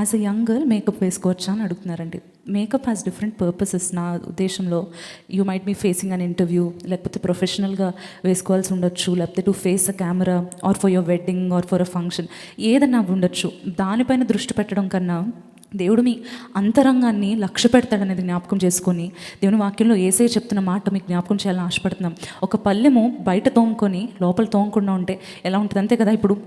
As a young girl makeup వేసుకోవచ్చా అని అడుగుతున్నారండి. Makeup has different purposes. నా ఉద్దేశంలో you might be facing an interview, లేకపోతే ప్రొఫెషనల్గా వేసుకోవాల్సి ఉండొచ్చు, లేకపోతే to face a camera or for your wedding or for a function, ఏదన్నా ఉండొచ్చు. దానిపైన దృష్టి పెట్టడం కన్నా దేవుడు మీ అంతరంగాన్ని లక్ష్య పెడతాడనేది జ్ఞాపకం చేసుకొని, దేవుని వాక్యంలో యేసయ్య చెప్తున్న మాట మీకు జ్ఞాపకం చేయాలని ఆశపడుతున్నాం. ఒక పళ్ళెము బయట తోముకొని లోపల తోమకుండా ఉంటే ఎలా ఉంటుంది, అంతే కదా. ఇప్పుడు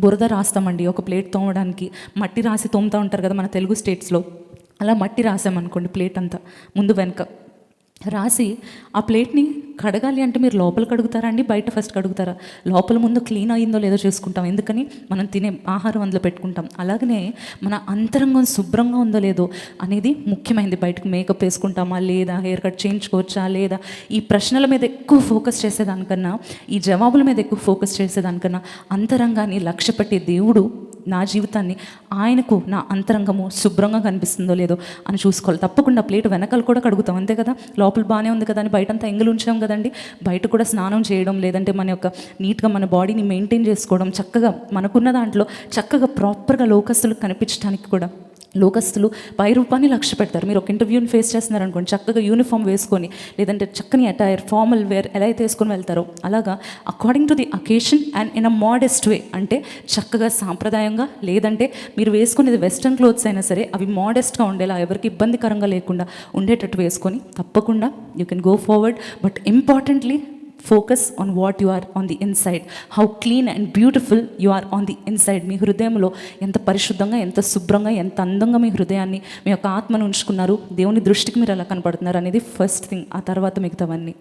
బురద రాస్తామండి ఒక ప్లేట్ తోమడానికి, మట్టి రాసి తోముతూ ఉంటారు కదా మన తెలుగు స్టేట్స్లో. అలా మట్టి రాసామనుకోండి ప్లేట్ అంతా ముందు వెనక రాసి, ఆ ప్లేట్ని కడగాలి అంటే మీరు లోపల కడుగుతారా అండి, బయట ఫస్ట్ కడుగుతారా? లోపల ముందు క్లీన్ అయ్యిందో లేదో చేసుకుంటాం, ఎందుకని మనం తినే ఆహారం అందులో పెట్టుకుంటాం. అలాగనే మన అంతరంగం శుభ్రంగా ఉందో లేదో అనేది ముఖ్యమైనది. బయటకు మేకప్ వేసుకుంటామా లేదా, హెయిర్ కట్ చేయించుకోవచ్చా లేదా, ఈ ప్రశ్నల మీద ఎక్కువ ఫోకస్ చేసేదానికన్నా, ఈ జవాబుల మీద ఎక్కువ ఫోకస్ చేసేదానికన్నా అంతరంగాన్ని లక్ష్య పెట్టే దేవుడు నా జీవితాన్ని, ఆయనకు నా అంతరంగము శుభ్రంగా కనిపిస్తుందో లేదో అని చూసుకోవాలి. తప్పకుండా ప్లేట్ వెనకాల కూడా కడుగుతాం, అంతే కదా. లోపల బాగానే ఉంది కదా అని బయటంతా ఎంగిలి ఉంచాం కదండి. బయట కూడా స్నానం చేయడం, లేదంటే మన యొక్క నీట్గా మన బాడీని మెయింటైన్ చేసుకోవడం, చక్కగా మనకున్న దాంట్లో చక్కగా ప్రాపర్గా లోకస్తులకు కనిపించడానికి కూడా. లోకస్తులు పై రూపాన్ని లక్ష్య పెడతారు. మీరు ఒక ఇంటర్వ్యూని ఫేస్ చేస్తున్నారనుకోండి, చక్కగా యూనిఫామ్ వేసుకొని, లేదంటే చక్కని అటైర్ ఫార్మల్ వేర్ ఎలా అయితే వేసుకొని వెళ్తారో అలాగా according to the occasion and in a modest way, అంటే చక్కగా సాంప్రదాయంగా, లేదంటే మీరు వేసుకునేది వెస్ట్రన్ క్లోత్స్ అయినా సరే అవి మోడెస్ట్గా ఉండేలా, ఎవరికి ఇబ్బందికరంగా లేకుండా ఉండేటట్టు వేసుకొని తప్పకుండా you can go forward. But importantly focus on what you are on the inside, how clean and beautiful you are on the inside. మీ హృదయంలో ఎంత పరిశుద్ధంగా, ఎంత శుభ్రంగా, ఎంత అందంగా మీ హృదయాన్ని, మీ యొక్క ఆత్మను ఉంచుకున్నారు, దేవుని దృష్టికి మీరు ఎలా కనపడుతున్నారు అనేది ఫస్ట్ థింగ్. ఆ తర్వాత మిగతావన్నీ.